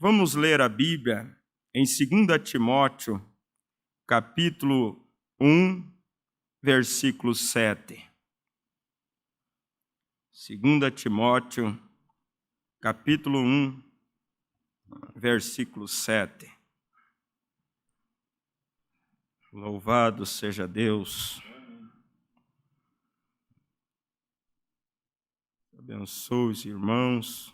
Vamos ler a Bíblia em 2 Timóteo, capítulo 1, versículo 7. 2 Timóteo, capítulo 1, versículo 7. Louvado seja Deus. Abençoe os irmãos.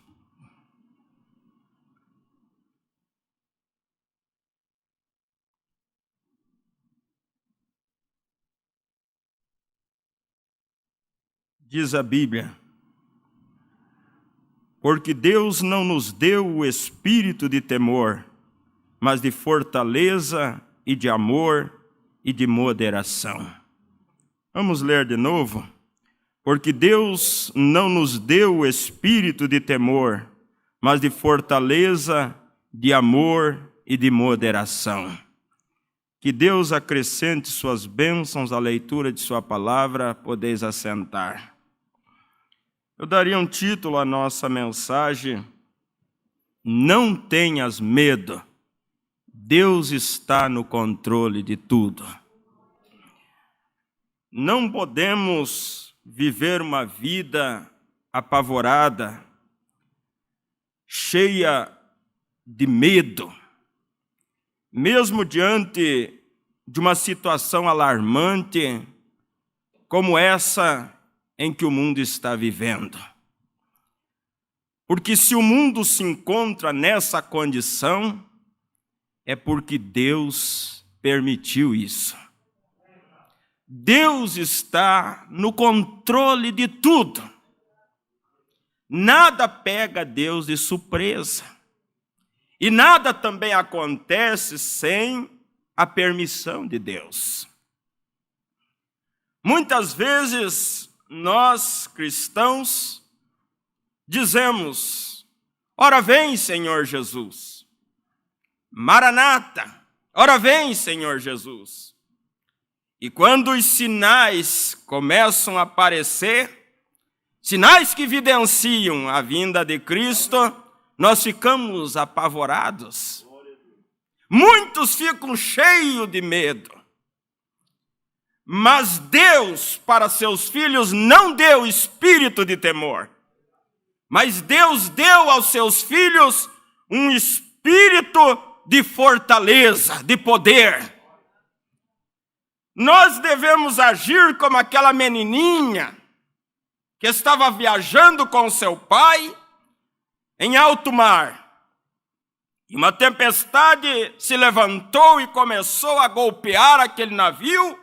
Diz a Bíblia: porque Deus não nos deu o espírito de temor, mas de fortaleza e de amor e de moderação. Vamos ler de novo. Porque Deus não nos deu o espírito de temor, mas de fortaleza, de amor e de moderação. Que Deus acrescente suas bênçãos à leitura de sua palavra. Podeis assentar. Eu daria um título à nossa mensagem: não tenhas medo, Deus está no controle de tudo. Não podemos viver uma vida apavorada, cheia de medo, mesmo diante de uma situação alarmante como essa em que o mundo está vivendo. Porque se o mundo se encontra nessa condição, é porque Deus permitiu isso. Deus está no controle de tudo. Nada pega Deus de surpresa. E nada também acontece sem a permissão de Deus. Muitas vezes nós, cristãos, dizemos: ora vem, Senhor Jesus. Maranata, ora vem, Senhor Jesus. E quando os sinais começam a aparecer, sinais que evidenciam a vinda de Cristo, nós ficamos apavorados. Muitos ficam cheios de medo. Mas Deus, para seus filhos, não deu espírito de temor. Mas Deus deu aos seus filhos um espírito de fortaleza, de poder. Nós devemos agir como aquela menininha que estava viajando com seu pai em alto mar. E uma tempestade se levantou e começou a golpear aquele navio,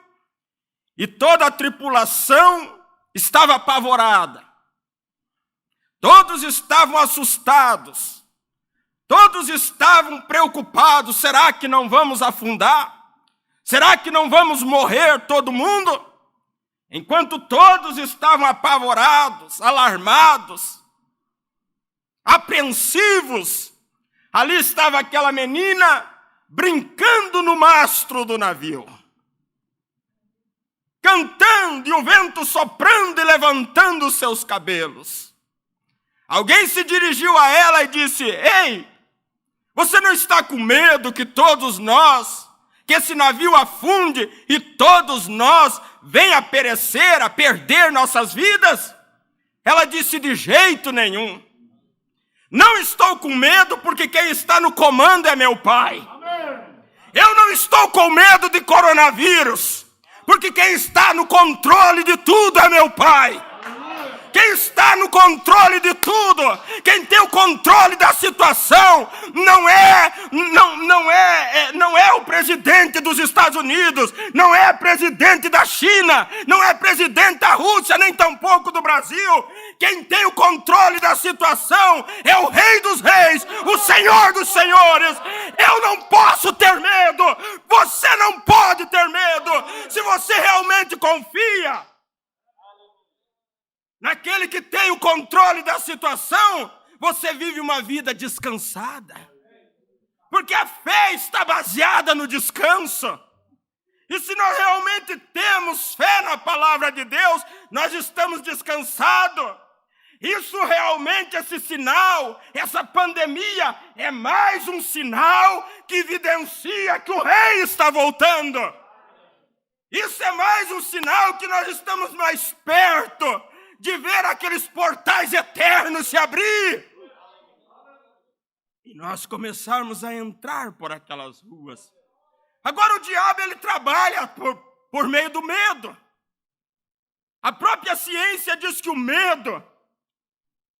e toda a tripulação estava apavorada. Todos estavam assustados. Todos estavam preocupados. Será que não vamos afundar? Será que não vamos morrer todo mundo? Enquanto todos estavam apavorados, alarmados, apreensivos, ali estava aquela menina brincando no mastro do navio, cantando, e o vento soprando e levantando os seus cabelos. Alguém se dirigiu a ela e disse: ei, você não está com medo que todos nós, que esse navio afunde e todos nós venham a perecer, a perder nossas vidas? Ela disse: de jeito nenhum. Não estou com medo, porque quem está no comando é meu Pai. Eu não estou com medo de coronavírus, porque quem está no controle de tudo é meu Pai. Quem está no controle de tudo, quem tem o controle da situação, não é o presidente dos Estados Unidos, não é presidente da China, não é presidente da Rússia, nem tampouco do Brasil. Quem tem o controle da situação é o Rei dos Reis, o Senhor dos Senhores. Eu não posso ter medo, você não pode ter medo, se você realmente confia naquele que tem o controle da situação. Você vive uma vida descansada, porque a fé está baseada no descanso. E se nós realmente temos fé na palavra de Deus, nós estamos descansados. Isso realmente, esse sinal, essa pandemia, é mais um sinal que evidencia que o rei está voltando. Isso é mais um sinal que nós estamos mais perto de ver aqueles portais eternos se abrir. E nós começarmos a entrar por aquelas ruas. Agora o diabo, ele trabalha por meio do medo. A própria ciência diz que o medo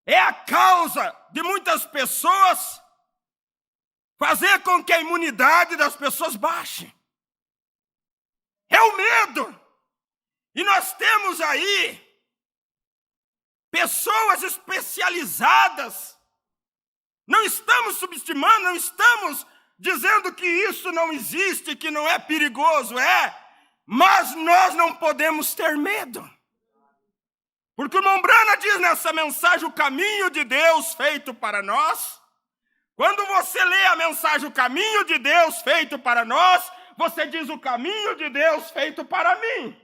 é a causa de muitas pessoas fazer com que a imunidade das pessoas baixe. É o medo. E nós temos aí pessoas especializadas. Não estamos subestimando, não estamos dizendo que isso não existe, que não é perigoso, mas nós não podemos ter medo. Porque o irmão Brana diz nessa mensagem, o caminho de Deus feito para nós. Quando você lê a mensagem, o caminho de Deus feito para nós, você diz o caminho de Deus feito para mim.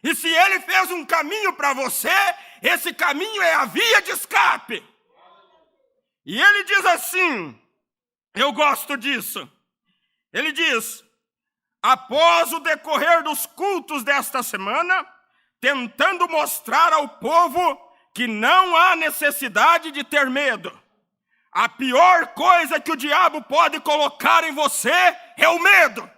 E se ele fez um caminho para você, esse caminho é a via de escape. E ele diz assim, eu gosto disso. Ele diz, após o decorrer dos cultos desta semana, tentando mostrar ao povo que não há necessidade de ter medo. A pior coisa que o diabo pode colocar em você é o medo.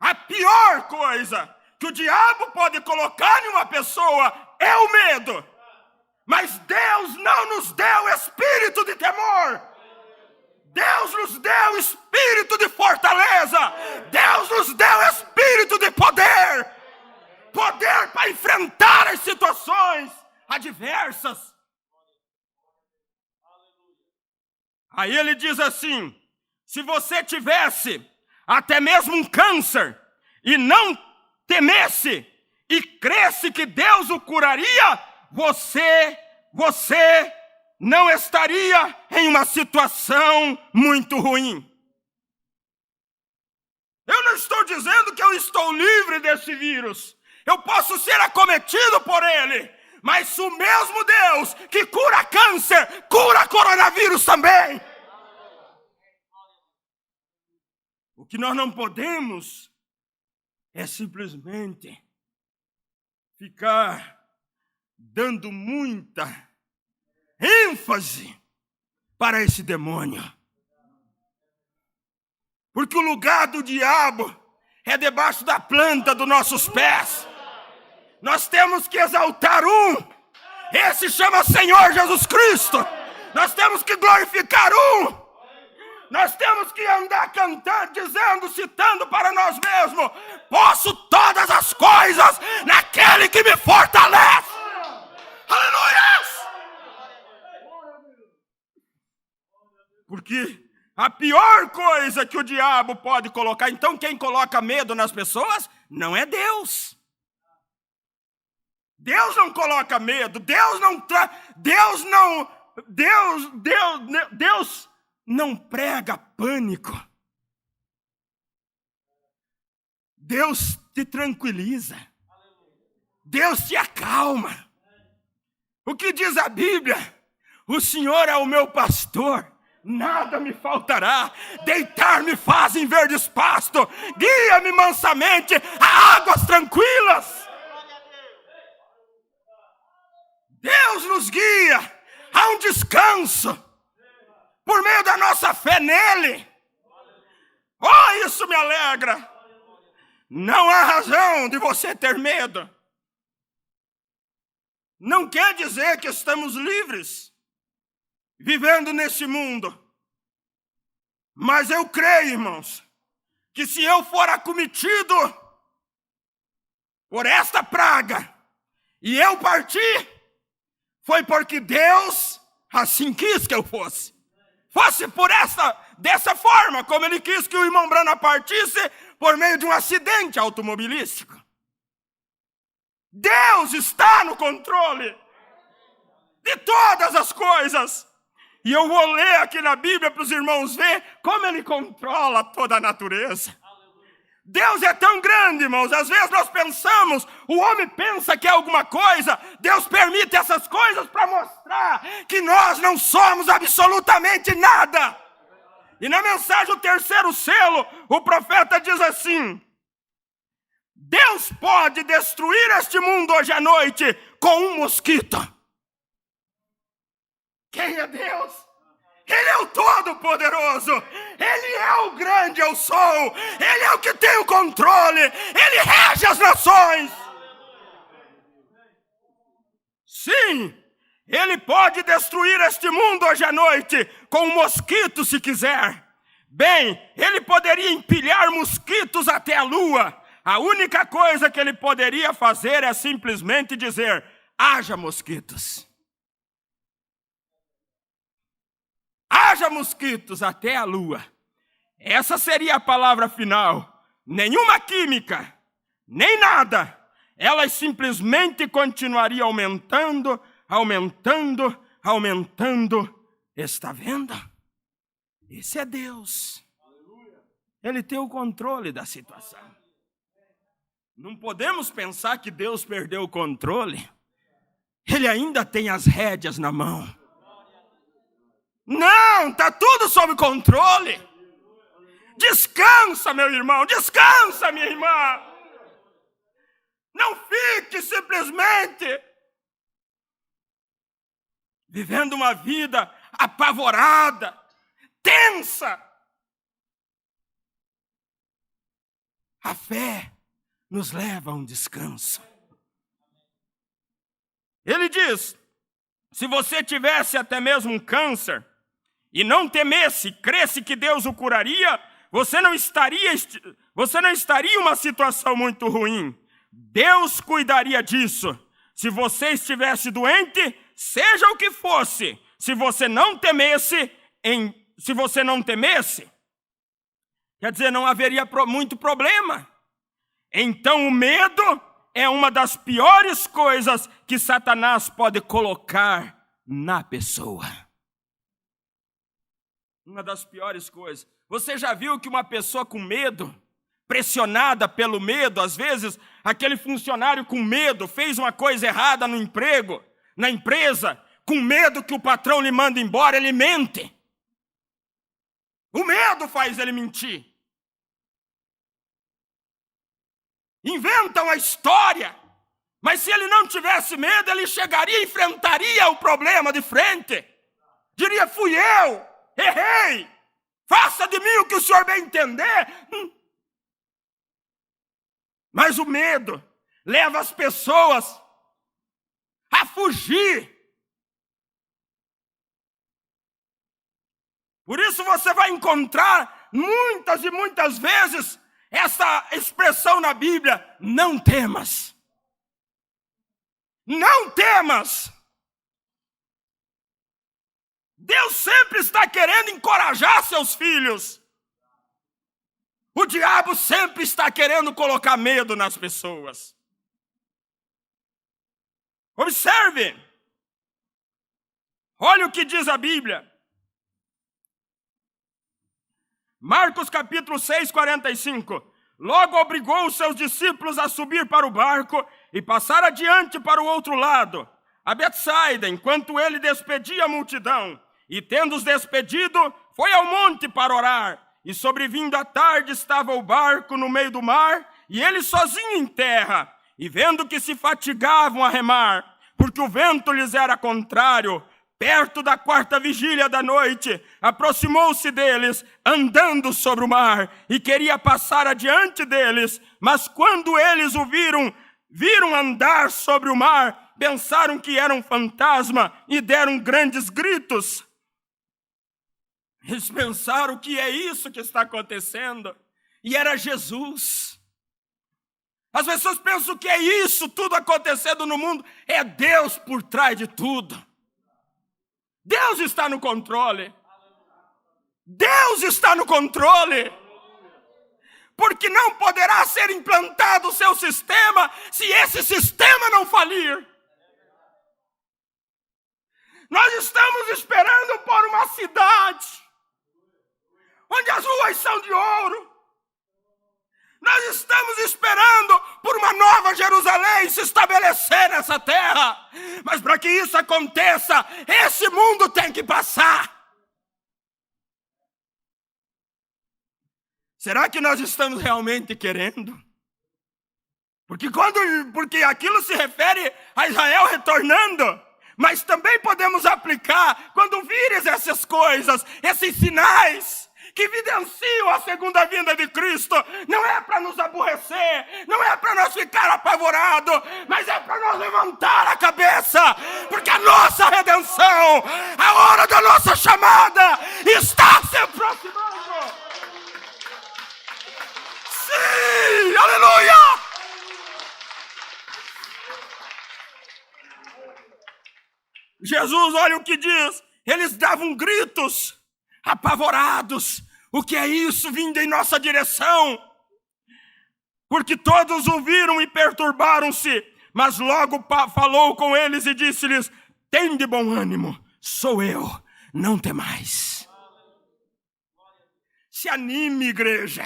A pior coisa que o diabo pode colocar em uma pessoa é o medo. Mas Deus não nos deu espírito de temor. Deus nos deu espírito de fortaleza. Deus nos deu espírito de poder. Poder para enfrentar as situações adversas. Aí ele diz assim, se você tivesse até mesmo um câncer e não temesse e cresse que Deus o curaria, você não estaria em uma situação muito ruim. Eu não estou dizendo que eu estou livre desse vírus. Eu posso ser acometido por ele, mas o mesmo Deus que cura câncer, cura coronavírus também. O que nós não podemos é simplesmente ficar dando muita ênfase para esse demônio. Porque o lugar do diabo é debaixo da planta dos nossos pés. Nós temos que exaltar esse chama Senhor Jesus Cristo. Nós temos que glorificar Nós temos que andar cantando, dizendo, citando para nós mesmos, posso todas as coisas naquele que me fortalece. Aleluia! Porque a pior coisa que o diabo pode colocar, então quem coloca medo nas pessoas não é Deus. Deus não coloca medo, Deus não prega pânico. Deus te tranquiliza. Deus te acalma. O que diz a Bíblia? O Senhor é o meu pastor, nada me faltará. Deitar-me faz em verdes pastos, guia-me mansamente a águas tranquilas. Deus nos guia a um descanso por meio da nossa fé nele. Oh, isso me alegra. Não há razão de você ter medo. Não quer dizer que estamos livres, vivendo nesse mundo. Mas eu creio, irmãos, que se eu for acometido por esta praga e eu partir, foi porque Deus assim quis que eu fosse. Fosse dessa forma, como ele quis que o irmão Brana partisse por meio de um acidente automobilístico. Deus está no controle de todas as coisas. E eu vou ler aqui na Bíblia para os irmãos verem como ele controla toda a natureza. Deus é tão grande, irmãos, às vezes nós pensamos, o homem pensa que é alguma coisa, Deus permite essas coisas para mostrar que nós não somos absolutamente nada. E na mensagem, o terceiro selo, o profeta diz assim: Deus pode destruir este mundo hoje à noite com um mosquito. Quem é Deus? Ele é o Todo-Poderoso, Ele é o grande eu sou, Ele é o que tem o controle, Ele rege as nações. Sim, Ele pode destruir este mundo hoje à noite com um mosquito se quiser. Bem, Ele poderia empilhar mosquitos até a lua. A única coisa que Ele poderia fazer é simplesmente dizer: haja mosquitos. Haja mosquitos até a lua. Essa seria a palavra final. Nenhuma química, nem nada. Elas simplesmente continuariam aumentando, aumentando, aumentando. Está vendo? Esse é Deus. Ele tem o controle da situação. Não podemos pensar que Deus perdeu o controle. Ele ainda tem as rédeas na mão. Não, está tudo sob controle. Descansa, meu irmão, descansa, minha irmã. Não fique simplesmente vivendo uma vida apavorada, tensa. A fé nos leva a um descanso. Ele diz: se você tivesse até mesmo um câncer e não temesse, cresse que Deus o curaria, você não estaria em uma situação muito ruim. Deus cuidaria disso. Se você estivesse doente, seja o que fosse, se você não temesse, quer dizer, não haveria muito problema. Então o medo é uma das piores coisas que Satanás pode colocar na pessoa. Uma das piores coisas. Você já viu que uma pessoa com medo, pressionada pelo medo, às vezes aquele funcionário com medo fez uma coisa errada no emprego, na empresa, com medo que o patrão lhe manda embora, ele mente. O medo faz ele mentir. Inventa uma história, mas se ele não tivesse medo, ele chegaria e enfrentaria o problema de frente. Diria: fui eu, errei, faça de mim o que o senhor bem entender. Mas o medo leva as pessoas a fugir. Por isso você vai encontrar muitas e muitas vezes essa expressão na Bíblia: não temas. Não temas. Deus sempre está querendo encorajar seus filhos. O diabo sempre está querendo colocar medo nas pessoas. Observe. Olha o que diz a Bíblia. Marcos capítulo 6, 45. Logo obrigou os seus discípulos a subir para o barco e passar adiante para o outro lado, a Betsaida, enquanto ele despedia a multidão. E tendo-os despedido, foi ao monte para orar. E sobrevindo a tarde estava o barco no meio do mar, e ele sozinho em terra. E vendo que se fatigavam a remar, porque o vento lhes era contrário, perto da 4ª vigília da noite, aproximou-se deles, andando sobre o mar, e queria passar adiante deles. Mas quando eles o viram andar sobre o mar, pensaram que era um fantasma e deram grandes gritos. Eles pensaram: que é isso que está acontecendo? E era Jesus. As pessoas pensam que é isso tudo acontecendo no mundo. É Deus por trás de tudo. Deus está no controle. Deus está no controle. Porque não poderá ser implantado o seu sistema se esse sistema não falir. Nós estamos esperando por uma cidade onde as ruas são de ouro. Nós Nós estamos esperando por uma nova Jerusalém se estabelecer nessa terra. Mas para que isso aconteça, esse mundo tem que passar. Será que nós estamos realmente querendo? Porque aquilo se refere a Israel retornando. Mas também podemos aplicar quando vires essas coisas, esses sinais que evidenciam a segunda vinda de Cristo. Não é para nos aborrecer, não é para nós ficar apavorados, mas é para nós levantar a cabeça, porque a nossa redenção, a hora da nossa chamada está se aproximando. Sim, aleluia! Jesus, olha o que diz, eles davam gritos, apavorados. O que é isso vindo em nossa direção? Porque todos ouviram e perturbaram-se, mas logo falou com eles e disse-lhes: tende bom ânimo, sou eu, não temais. Se anime, igreja.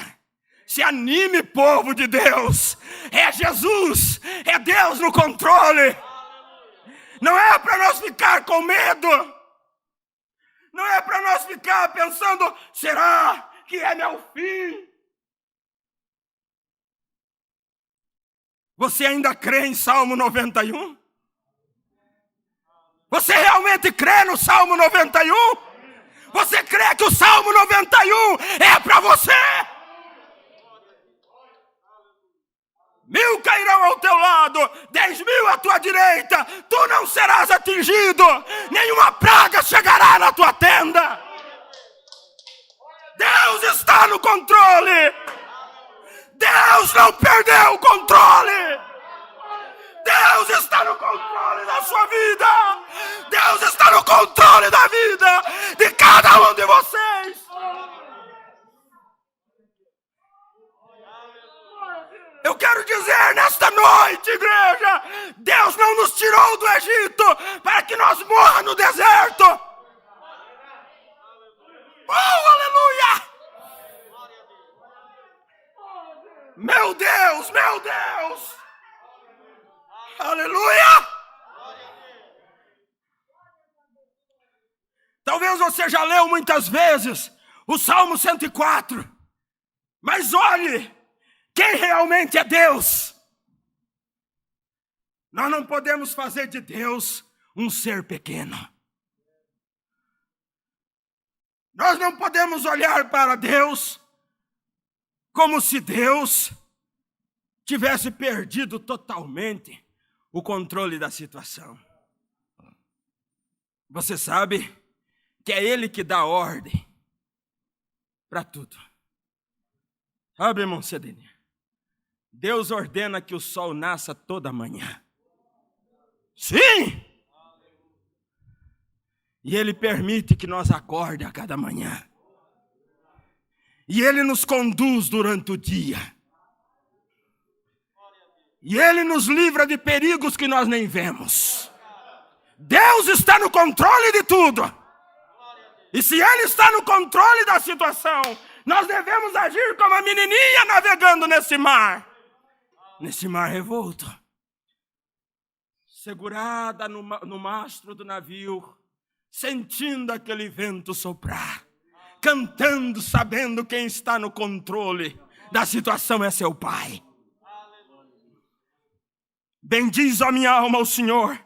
Se anime, povo de Deus. É Jesus, é Deus no controle. Não é para nós ficar com medo. Não é para nós ficar pensando, será que é meu fim? Você ainda crê em Salmo 91? Você realmente crê no Salmo 91? Você crê que o Salmo 91 é para você? 1000 cairão ao teu lado, 10.000 à tua direita, tu não serás atingido, nenhuma praga chegará na tua tenda. Deus está no controle. Deus não perdeu o controle. Deus está no controle da sua vida. Deus está no controle da vida de cada um de vocês. Eu quero dizer nesta noite, igreja, Deus não nos tirou do Egito para que nós morra no deserto. Oh, aleluia! Meu Deus, meu Deus! Aleluia! Talvez você já leu muitas vezes o Salmo 104, mas olhe, quem realmente é Deus? Nós não podemos fazer de Deus um ser pequeno. Nós não podemos olhar para Deus como se Deus tivesse perdido totalmente o controle da situação. Você sabe que é Ele que dá ordem para tudo. Sabe, irmão Cedinha? Deus ordena que o sol nasça toda manhã. Sim! E Ele permite que nós acorde a cada manhã. E Ele nos conduz durante o dia. E Ele nos livra de perigos que nós nem vemos. Deus está no controle de tudo. E se Ele está no controle da situação, nós devemos agir como a menininha navegando nesse mar revolto, segurada no mastro do navio, sentindo aquele vento soprar, cantando, sabendo quem está no controle da situação é seu Pai. Bendiz a minha alma ao Senhor.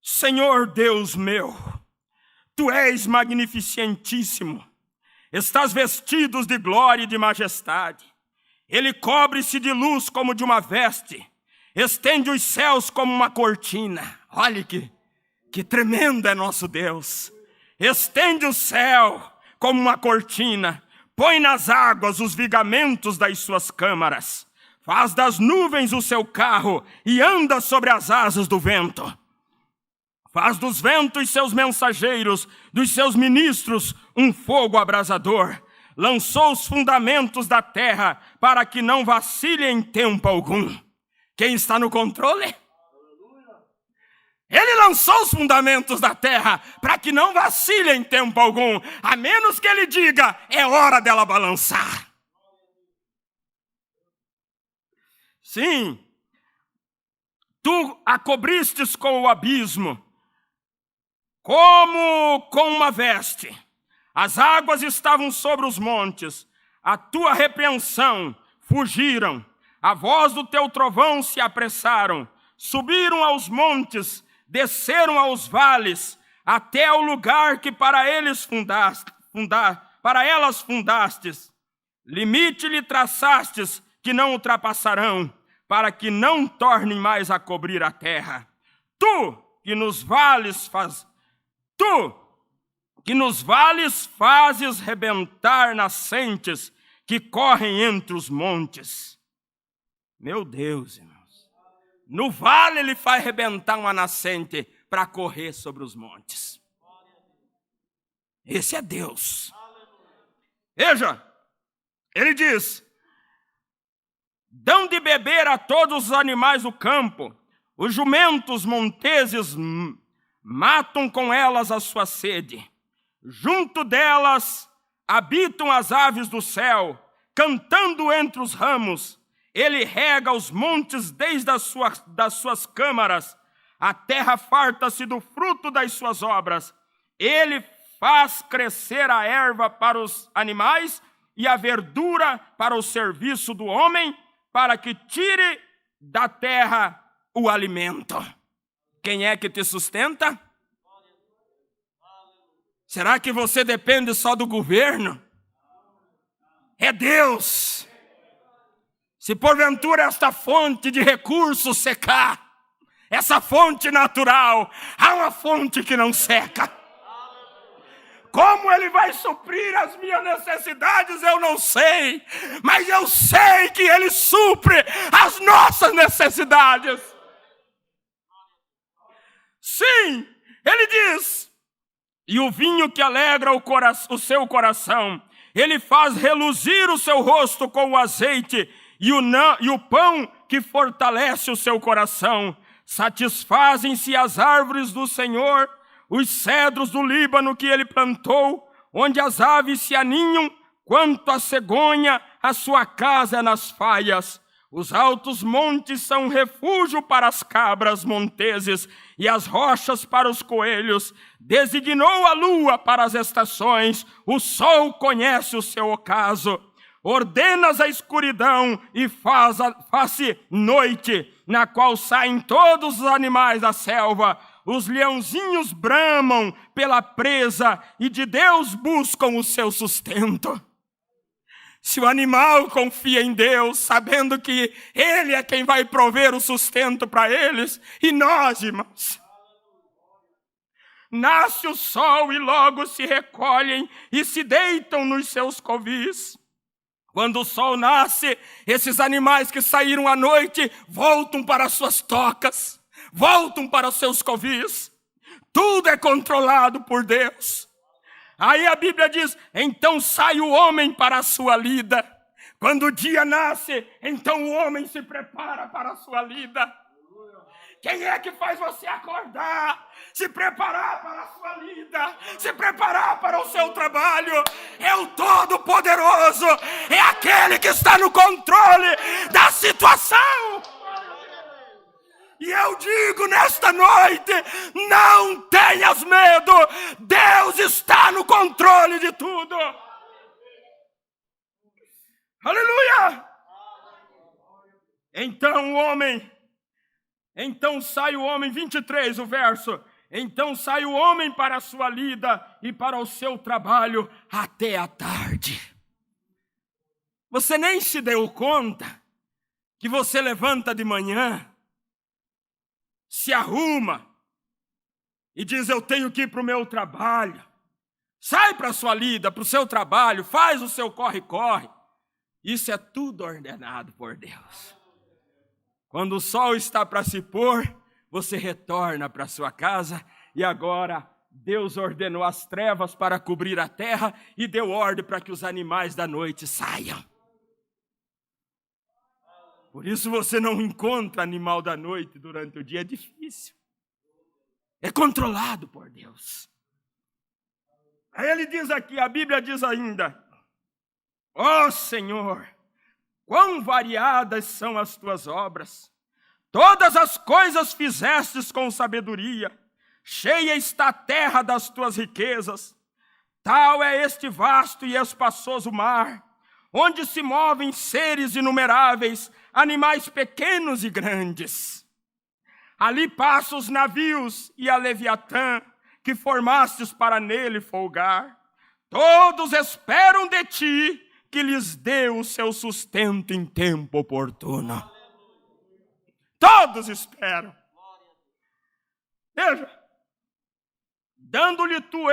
Senhor Deus meu, Tu és magnificentíssimo, estás vestidos de glória e de majestade. Ele cobre-se de luz como de uma veste, estende os céus como uma cortina. Olha que tremendo é nosso Deus. Estende o céu como uma cortina, põe nas águas os vigamentos das suas câmaras, faz das nuvens o seu carro e anda sobre as asas do vento. Faz dos ventos seus mensageiros, dos seus ministros um fogo abrasador. Lançou os fundamentos da terra para que não vacile em tempo algum. Quem está no controle? Ele lançou os fundamentos da terra para que não vacile em tempo algum, a menos que ele diga, é hora dela balançar. Sim, tu a cobristes com o abismo, como com uma veste. As águas estavam sobre os montes, a tua repreensão fugiram. A voz do teu trovão se apressaram, subiram aos montes, desceram aos vales, até o lugar que para elas fundastes. Limite lhe traçastes, que não ultrapassarão, para que não tornem mais a cobrir a terra. Tu que nos vales fazes rebentar nascentes que correm entre os montes. Meu Deus, irmãos. No vale ele faz rebentar uma nascente para correr sobre os montes. Esse é Deus. Veja, ele diz: dão de beber a todos os animais do campo, os jumentos monteses matam com elas a sua sede. Junto delas habitam as aves do céu, cantando entre os ramos. Ele rega os montes desde das suas câmaras. A terra farta-se do fruto das suas obras. Ele faz crescer a erva para os animais e a verdura para o serviço do homem, para que tire da terra o alimento. Quem é que te sustenta? Será que você depende só do governo? É Deus. Se porventura esta fonte de recursos secar, essa fonte natural, há uma fonte que não seca. Como Ele vai suprir as minhas necessidades, eu não sei. Mas eu sei que Ele supre as nossas necessidades. Sim, Ele diz: e o vinho que alegra o seu coração, Ele faz reluzir o seu rosto com o azeite, e o pão que fortalece o seu coração. Satisfazem-se as árvores do Senhor, os cedros do Líbano que Ele plantou, onde as aves se aninham, quanto a cegonha, a sua casa é nas faias. Os altos montes são refúgio para as cabras monteses e as rochas para os coelhos. Designou a lua para as estações, o sol conhece o seu ocaso. Ordenas a escuridão e faz-se noite, na qual saem todos os animais da selva. Os leãozinhos bramam pela presa e de Deus buscam o seu sustento. Se o animal confia em Deus, sabendo que Ele é quem vai prover o sustento para eles, e nós, irmãos, nasce o sol e logo se recolhem e se deitam nos seus covis. Quando o sol nasce, esses animais que saíram à noite voltam para as suas tocas, voltam para os seus covis. Tudo é controlado por Deus. Aí a Bíblia diz: então sai o homem para a sua lida. Quando o dia nasce, então o homem se prepara para a sua lida. Quem é que faz você acordar, se preparar para a sua lida, se preparar para o seu trabalho? É o Todo-Poderoso, é aquele que está no controle da situação. E eu digo nesta noite, não tenhas medo, Deus está no controle de tudo. Aleluia! Então sai o homem, 23 o verso, então sai o homem para a sua lida e para o seu trabalho até a tarde. Você nem se deu conta que você levanta de manhã, se arruma e diz: eu tenho que ir para o meu trabalho. Sai para a sua lida, para o seu trabalho, faz o seu corre-corre. Isso é tudo ordenado por Deus. Quando o sol está para se pôr, você retorna para sua casa e agora Deus ordenou as trevas para cobrir a terra e deu ordem para que os animais da noite saiam. Por isso você não encontra animal da noite durante o dia, é difícil. É controlado por Deus. Aí ele diz aqui, a Bíblia diz ainda: ó Senhor, quão variadas são as tuas obras! Todas as coisas fizestes com sabedoria, cheia está a terra das tuas riquezas. Tal é este vasto e espaçoso mar, onde se movem seres inumeráveis, animais pequenos e grandes. Ali passam os navios e a Leviatã, que formastes para nele folgar. Todos esperam de ti, que lhes dê o seu sustento em tempo oportuno. Todos esperam. Veja, dando-lhe tu,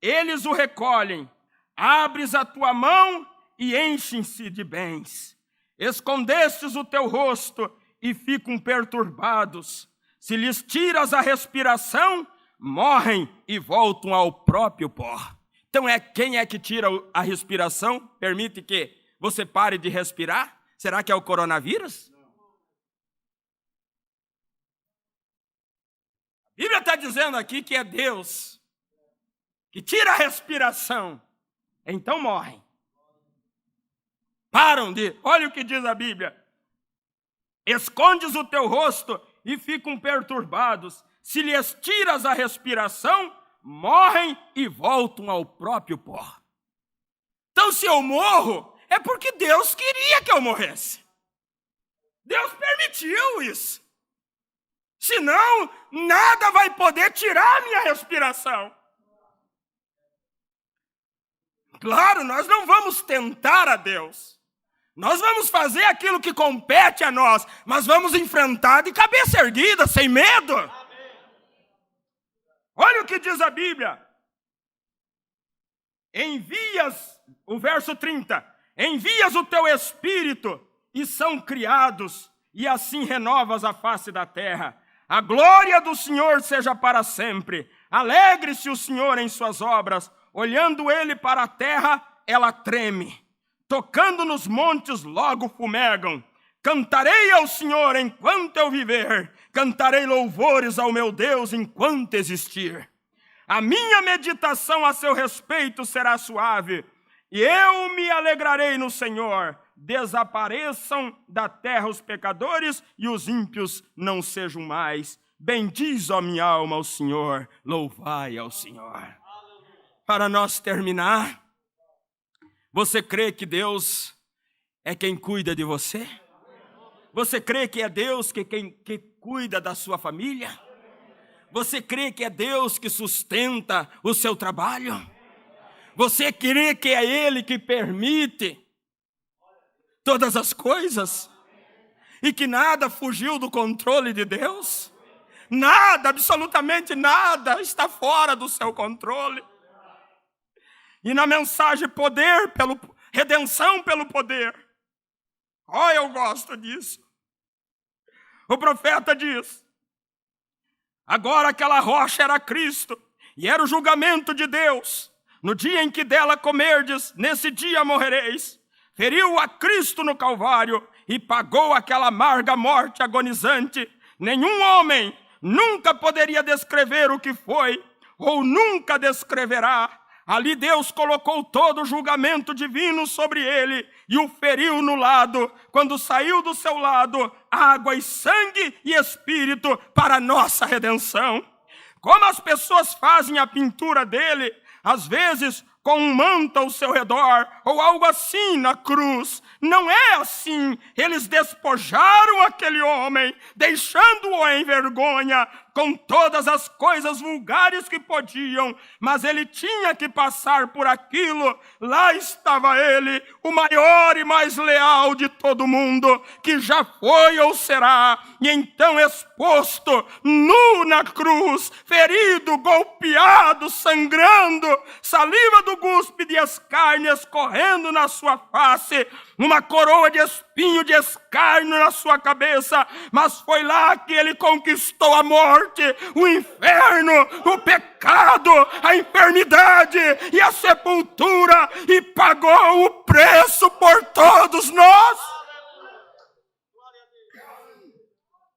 eles o recolhem. Abres a tua mão e enchem-se de bens. Escondestes o teu rosto e ficam perturbados. Se lhes tiras a respiração, morrem e voltam ao próprio pó. Então quem é que tira a respiração? Permite que você pare de respirar? Será que é o coronavírus? A Bíblia está dizendo aqui que é Deus que tira a respiração. Então morrem. Olha o que diz a Bíblia. Escondes o teu rosto e ficam perturbados. Se lhes tiras a respiração, morrem e voltam ao próprio pó. Então, se eu morro, é porque Deus queria que eu morresse. Deus permitiu isso. Senão, nada vai poder tirar a minha respiração. Claro, nós não vamos tentar a Deus. Nós vamos fazer aquilo que compete a nós, mas vamos enfrentar de cabeça erguida, sem medo. Olha o que diz a Bíblia. O verso 30. Envias o teu Espírito e são criados, e assim renovas a face da terra. A glória do Senhor seja para sempre. Alegre-se o Senhor em suas obras. Olhando ele para a terra, ela treme. Tocando nos montes, logo fumegam. Cantarei ao Senhor enquanto eu viver. Cantarei louvores ao meu Deus enquanto existir. A minha meditação a seu respeito será suave, e eu me alegrarei no Senhor. Desapareçam da terra os pecadores, e os ímpios não sejam mais. Bendiz, ó minha alma, ao Senhor. Louvai ao Senhor. Para nós terminar, você crê que Deus é quem cuida de você? Você crê que é Deus que cuida da sua família? Você crê que é Deus que sustenta o seu trabalho? Você crê que é Ele que permite todas as coisas? E que nada fugiu do controle de Deus? Nada, absolutamente nada, está fora do seu controle. E na mensagem redenção pelo poder. Eu gosto disso. O profeta diz: agora aquela rocha era Cristo, e era o julgamento de Deus. No dia em que dela comerdes, nesse dia morrereis. Feriu a Cristo no Calvário, e pagou aquela amarga morte agonizante. Nenhum homem nunca poderia descrever o que foi, ou nunca descreverá. Ali Deus colocou todo o julgamento divino sobre ele e o feriu no lado, quando saiu do seu lado água e sangue e espírito para a nossa redenção. Como as pessoas fazem a pintura dele, às vezes com um manto ao seu redor, ou algo assim na cruz. Não é assim. Eles despojaram aquele homem, deixando-o em vergonha, com todas as coisas vulgares que podiam, mas ele tinha que passar por aquilo. Lá estava ele, o maior e mais leal de todo mundo, que já foi ou será, e então exposto, nu na cruz, ferido, golpeado, sangrando, saliva do guspe de escárnio escorrendo na sua face, uma coroa de espinho de escárnio na sua cabeça, mas foi lá que ele conquistou a morte, o inferno, o pecado, a enfermidade e a sepultura, e pagou o preço por todos nós.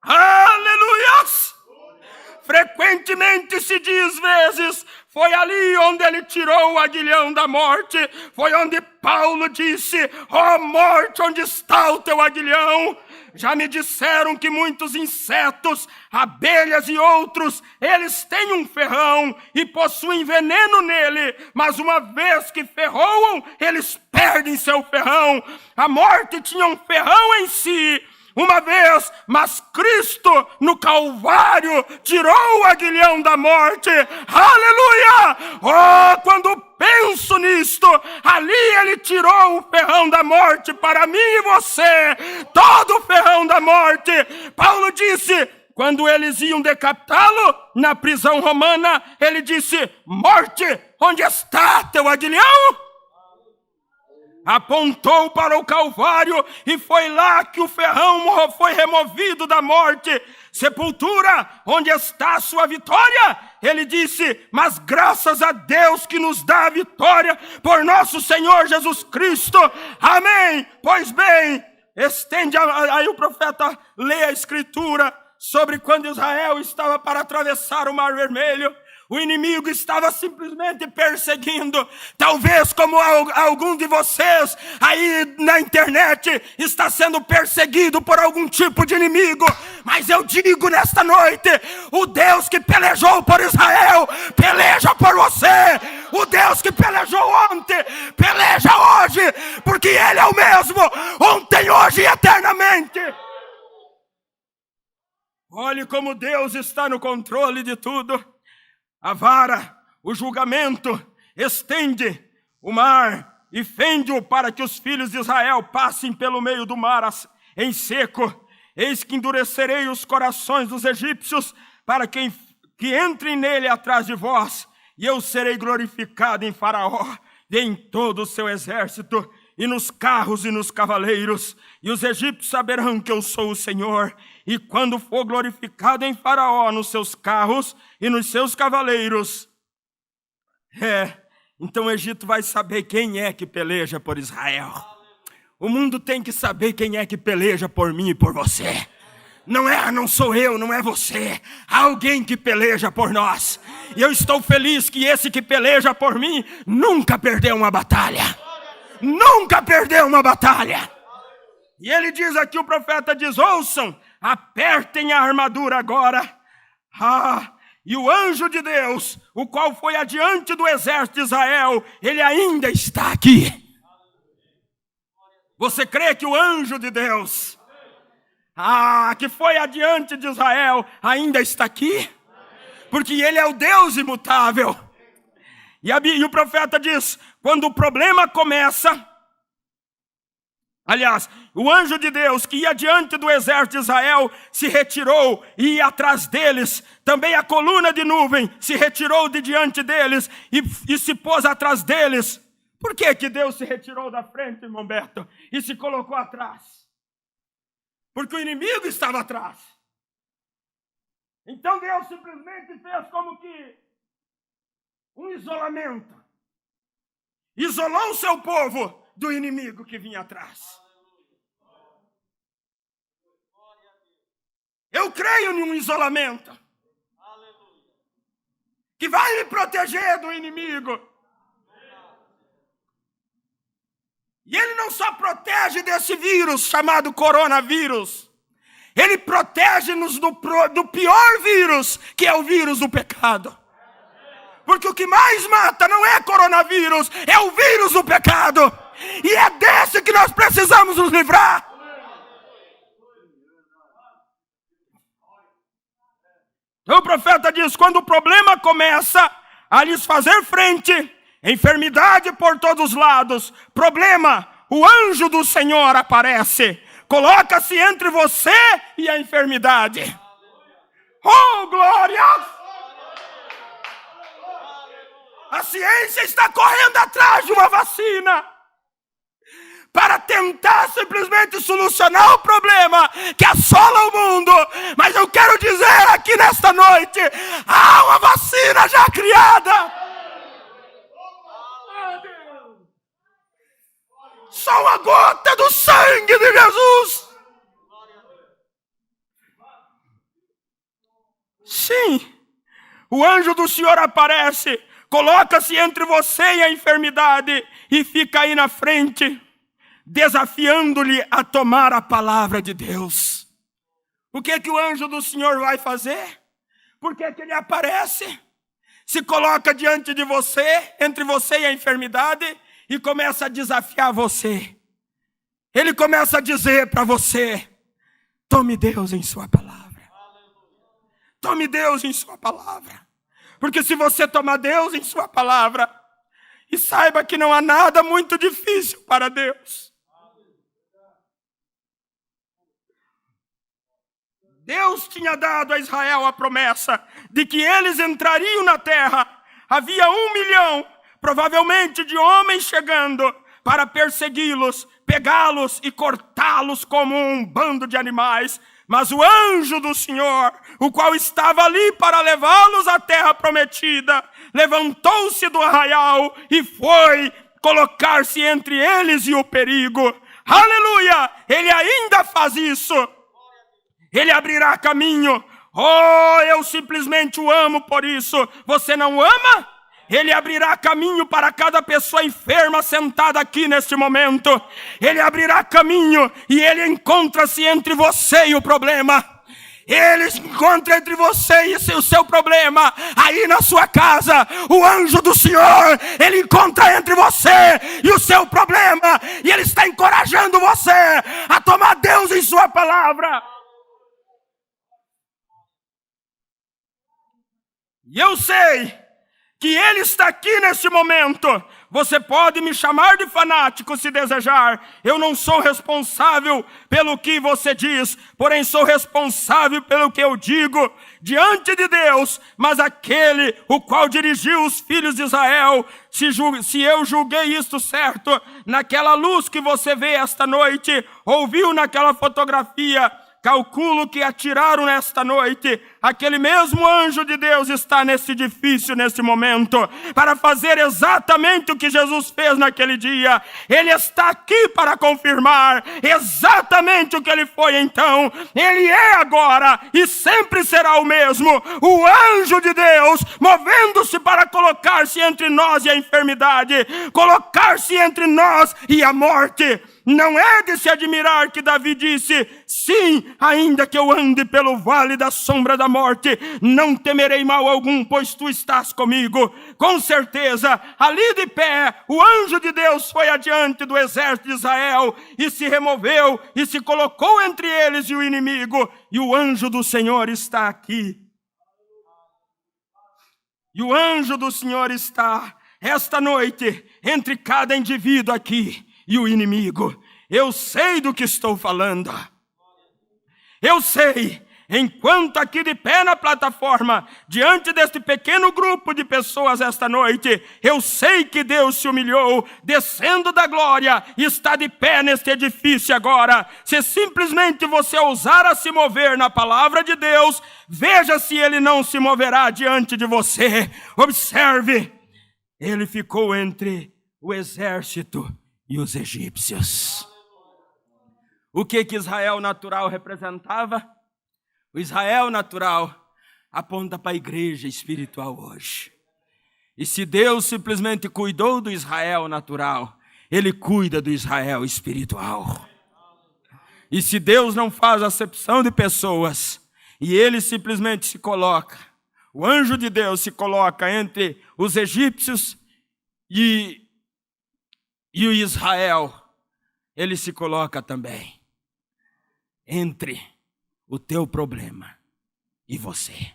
Aleluia! Frequentemente se diz vezes, Foi ali onde ele tirou o aguilhão da morte. Foi onde Paulo disse: ó morte, onde está o teu aguilhão? Já me disseram que muitos insetos, abelhas e outros, eles têm um ferrão e possuem veneno nele, mas uma vez que ferroam, eles perdem seu ferrão. A morte tinha um ferrão em si, uma vez, mas Cristo no Calvário tirou o aguilhão da morte. Aleluia! Oh, quando penso nisto, ali ele tirou o ferrão da morte para mim e você, todo o ferrão da morte. Paulo disse, quando eles iam decapitá-lo na prisão romana, ele disse: morte, onde está teu aguilhão? Apontou para o Calvário e foi lá que o ferrão foi removido da morte. Sepultura, onde está a sua vitória? Ele disse: mas graças a Deus que nos dá a vitória por nosso Senhor Jesus Cristo. Amém. Pois bem, estende, aí o profeta lê a escritura sobre quando Israel estava para atravessar o Mar Vermelho. O inimigo estava simplesmente perseguindo. Talvez como algum de vocês aí na internet está sendo perseguido por algum tipo de inimigo. Mas eu digo nesta noite, o Deus que pelejou por Israel, peleja por você. O Deus que pelejou ontem, peleja hoje. Porque Ele é o mesmo, ontem, hoje e eternamente. Olhe como Deus está no controle de tudo. A vara, o julgamento, estende o mar e fende-o para que os filhos de Israel passem pelo meio do mar em seco. Eis que endurecerei os corações dos egípcios para que entrem nele atrás de vós. E eu serei glorificado em Faraó e em todo o seu exército, e nos carros e nos cavaleiros. E os egípcios saberão que eu sou o Senhor. E quando for glorificado em Faraó, nos seus carros e nos seus cavaleiros, então o Egito vai saber quem é que peleja por Israel. O mundo tem que saber quem é que peleja por mim e por você. Não sou eu, não é você. Há alguém que peleja por nós. E eu estou feliz que esse que peleja por mim nunca perdeu uma batalha. Nunca perdeu uma batalha. E ele diz aqui, o profeta diz: ouçam, apertem a armadura agora. E o anjo de Deus, o qual foi adiante do exército de Israel, ele ainda está aqui. Você crê que o anjo de Deus, que foi adiante de Israel, ainda está aqui? Porque ele é o Deus imutável. E o profeta diz, quando o problema começa, aliás, o anjo de Deus que ia diante do exército de Israel se retirou e ia atrás deles. Também a coluna de nuvem se retirou de diante deles e se pôs atrás deles. Por que Deus se retirou da frente, irmão Beto, e se colocou atrás? Porque o inimigo estava atrás. Então Deus simplesmente fez como que um isolamento. Isolou o seu povo do inimigo que vinha atrás. Eu creio em um isolamento que vai me proteger do inimigo. E ele não só protege desse vírus chamado coronavírus, ele protege-nos do pior vírus, que é o vírus do pecado. Porque o que mais mata não é coronavírus, é o vírus do pecado. E é desse que nós precisamos nos livrar. Então o profeta diz, quando o problema começa a lhes fazer frente, enfermidade por todos os lados, problema, o anjo do Senhor aparece, coloca-se entre você e a enfermidade. Oh, glória! A ciência está correndo atrás de uma vacina para tentar simplesmente solucionar o problema que assola o mundo. Mas eu quero dizer aqui nesta noite, há uma vacina já criada. Só uma gota do sangue de Jesus. Sim, o anjo do Senhor aparece, coloca-se entre você e a enfermidade e fica aí na frente, desafiando-lhe a tomar a palavra de Deus. O que que o anjo do Senhor vai fazer? Por que que ele aparece? Se coloca diante de você, entre você e a enfermidade, e começa a desafiar você. Ele começa a dizer para você: tome Deus em sua palavra. Tome Deus em sua palavra. Porque se você tomar Deus em sua palavra, e saiba que não há nada muito difícil para Deus. Deus tinha dado a Israel a promessa de que eles entrariam na terra. Havia 1 milhão, provavelmente, de homens chegando para persegui-los, pegá-los e cortá-los como um bando de animais. Mas o anjo do Senhor, o qual estava ali para levá-los à terra prometida, levantou-se do arraial e foi colocar-se entre eles e o perigo. Aleluia! Ele ainda faz isso. Ele abrirá caminho. Oh, eu simplesmente o amo por isso. Você não ama? Ele abrirá caminho para cada pessoa enferma sentada aqui neste momento. Ele abrirá caminho e ele encontra-se entre você e o problema. Ele encontra entre você e o seu problema. Aí na sua casa, o anjo do Senhor, ele encontra entre você e o seu problema. E ele está encorajando você a tomar Deus em sua palavra. E eu sei que ele está aqui nesse momento. Você pode me chamar de fanático se desejar. Eu não sou responsável pelo que você diz, porém sou responsável pelo que eu digo diante de Deus. Mas aquele o qual dirigiu os filhos de Israel, se eu julguei isto certo, naquela luz que você vê esta noite, ouviu naquela fotografia, calculo que atiraram nesta noite, aquele mesmo anjo de Deus está nesse edifício, nesse momento, para fazer exatamente o que Jesus fez naquele dia. Ele está aqui para confirmar exatamente o que ele foi então. Ele é agora e sempre será o mesmo. O anjo de Deus, movendo-se para colocar-se entre nós e a enfermidade, colocar-se entre nós e a morte. Não é de se admirar que Davi disse: sim, ainda que eu ande pelo vale da sombra da morte, não temerei mal algum, pois tu estás comigo. Com certeza, ali de pé, o anjo de Deus foi adiante do exército de Israel e se removeu e se colocou entre eles e o inimigo. E o anjo do Senhor está aqui. E o anjo do Senhor está esta noite entre cada indivíduo aqui e o inimigo. Eu sei do que estou falando. Eu sei, enquanto aqui de pé na plataforma, diante deste pequeno grupo de pessoas esta noite, eu sei que Deus se humilhou, descendo da glória, e está de pé neste edifício agora. Se simplesmente você ousar a se mover na palavra de Deus, veja se ele não se moverá diante de você. Observe, ele ficou entre o exército e os egípcios. O que Israel natural representava? O Israel natural aponta para a igreja espiritual hoje. E se Deus simplesmente cuidou do Israel natural, ele cuida do Israel espiritual. E se Deus não faz acepção de pessoas, e ele simplesmente se coloca, o anjo de Deus se coloca entre os egípcios e o Israel, ele se coloca também entre o teu problema e você.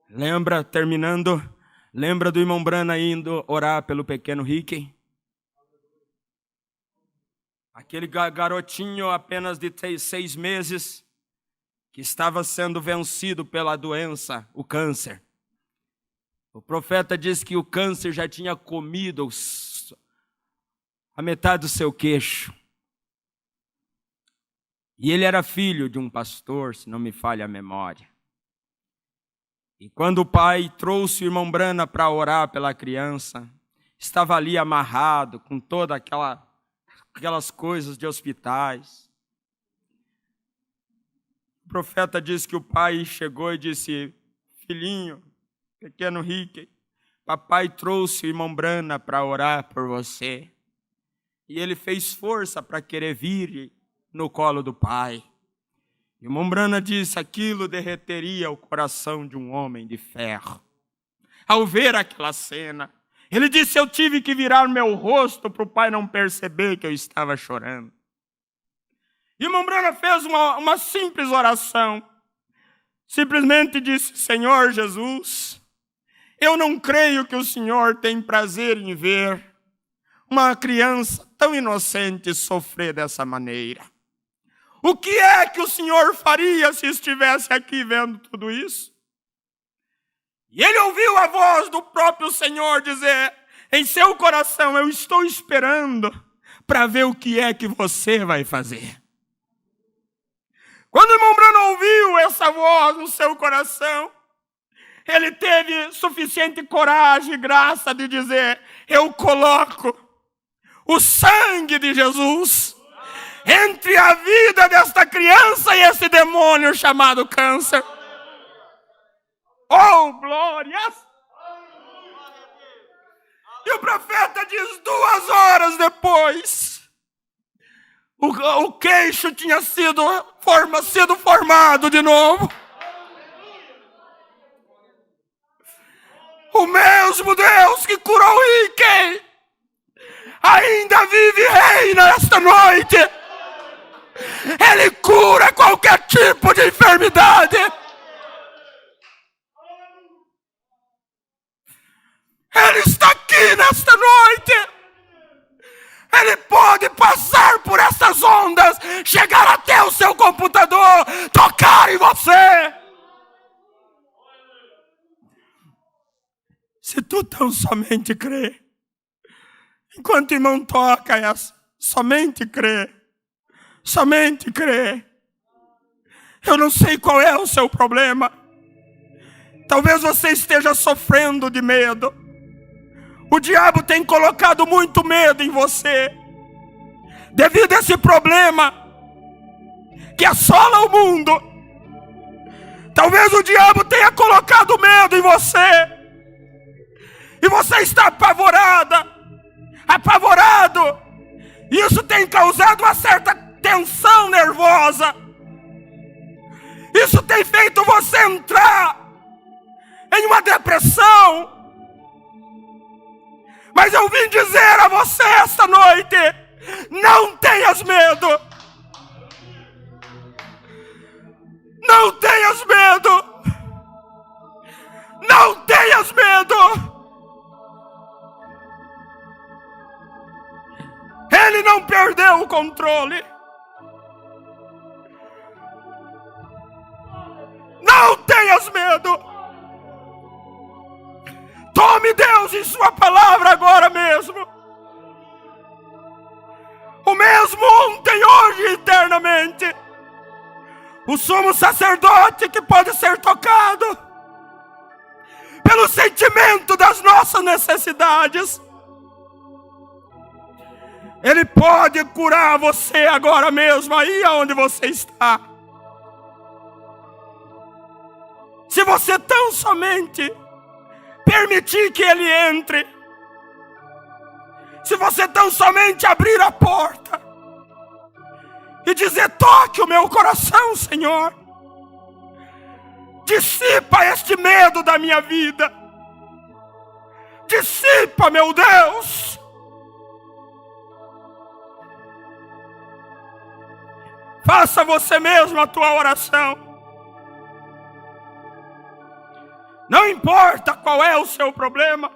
Lembra do irmão Brana indo orar pelo pequeno Rick? Aquele garotinho apenas de 6 meses, que estava sendo vencido pela doença, o câncer. O profeta disse que o câncer já tinha comido a metade do seu queixo. E ele era filho de um pastor, se não me falha a memória. E quando o pai trouxe o irmão Brana para orar pela criança, estava ali amarrado com todas aquelas coisas de hospitais. O profeta disse que o pai chegou e disse: filhinho, pequeno Rick, papai trouxe o irmão Brana para orar por você. E ele fez força para querer vir no colo do pai. E o irmão Brana disse: aquilo derreteria o coração de um homem de ferro. Ao ver aquela cena, ele disse: eu tive que virar meu rosto para o pai não perceber que eu estava chorando. E o irmão Brana fez uma simples oração. Simplesmente disse: Senhor Jesus, eu não creio que o Senhor tem prazer em ver uma criança tão inocente sofrer dessa maneira. O que é que o Senhor faria se estivesse aqui vendo tudo isso? E ele ouviu a voz do próprio Senhor dizer em seu coração: eu estou esperando para ver o que é que você vai fazer. Quando o irmão Brana ouviu essa voz no seu coração, ele teve suficiente coragem e graça de dizer: eu coloco o sangue de Jesus entre a vida desta criança e esse demônio chamado câncer. Oh, glórias! E o profeta diz: 2 horas depois, o queixo tinha sido formado de novo. O mesmo Deus que curou Ricky ainda vive e reina esta noite. Ele cura qualquer tipo de enfermidade. Ele está aqui nesta noite. Ele pode passar por essas ondas, chegar até o seu computador, tocar em você. Se tu tão somente crê, enquanto o irmão toca essa, somente crê, somente crê. Eu não sei qual é o seu problema. Talvez você esteja sofrendo de medo. O diabo tem colocado muito medo em você. Devido a esse problema que assola o mundo. Talvez o diabo tenha colocado medo em você. E você está apavorada, apavorado. Isso tem causado uma certa tensão nervosa. Isso tem feito você entrar em uma depressão. Mas eu vim dizer a você esta noite: não tenhas medo. Não tenhas medo. Não tenhas medo. Ele não perdeu o controle. Não tenhas medo. Tome Deus em sua palavra agora mesmo. O mesmo ontem, hoje e eternamente. O sumo sacerdote que pode ser tocado pelo sentimento das nossas necessidades. Ele pode curar você agora mesmo, aí onde você está. Se você tão somente permitir que Ele entre. Se você tão somente abrir a porta e dizer: toque o meu coração, Senhor. Dissipa este medo da minha vida. Dissipa, meu Deus. Faça você mesmo a tua oração. Não importa qual é o seu problema.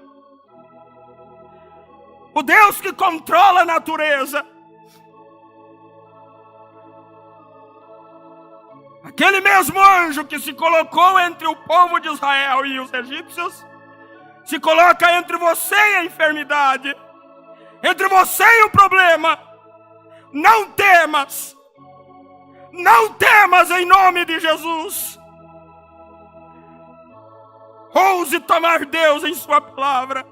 O Deus que controla a natureza, aquele mesmo anjo que se colocou entre o povo de Israel e os egípcios, se coloca entre você e a enfermidade, entre você e o problema. Não temas. Não temas em nome de Jesus. Ouse tomar Deus em sua palavra.